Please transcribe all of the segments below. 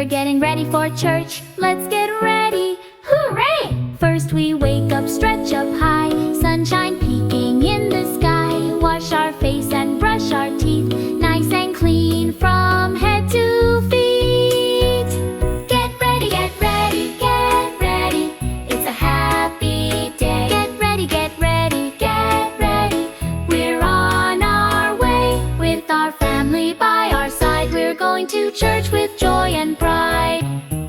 We're getting ready for church. Let's get ready. Hooray! First we wake up, stretch up high, sunshine peeking in the sky. Wash our face and brush our teeth, nice and clean from head to feet. Get ready, get ready, get ready. It's a happy day. Get ready, get ready, get ready. We're on our way with our family by our side. We're going to church with joy and pride.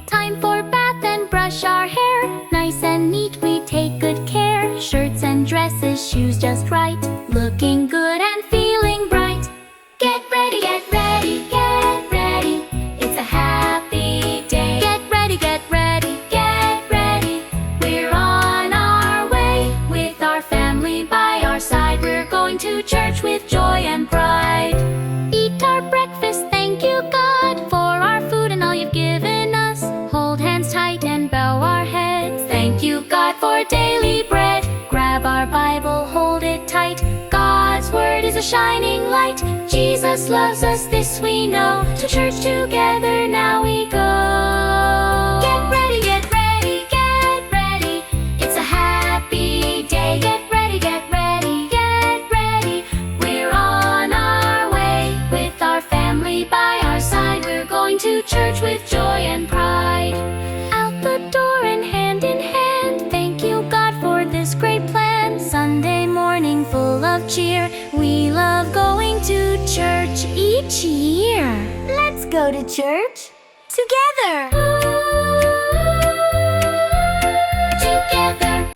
Time for bath and brush our hair. Nice and neat, we take good care. Shirts and dresses, shoes just right. Looking good and feeling bright. Get ready, get ready, get ready. It's a happy day. Get ready, get ready, get ready. We're on our way with our family by our side. We're going to church with joy and pride. Eat our breakfast, thank you God for our food and all you've given us. Hold hands tight and bow our heads. Thank you God for daily bread. Grab our Bible, hold it tight. God's word is a shining light. Jesus loves us, this we know. To church together now we go. Get ready, get ready, get ready. It's a happy day. Get ready, get ready, get ready. We're on our way with our family by our side. We're going to church with joy and pride. Out the door and hand in hand, thank you God for this great plan. Sunday morning full of cheer. We love going to church each year. Let's go to church together.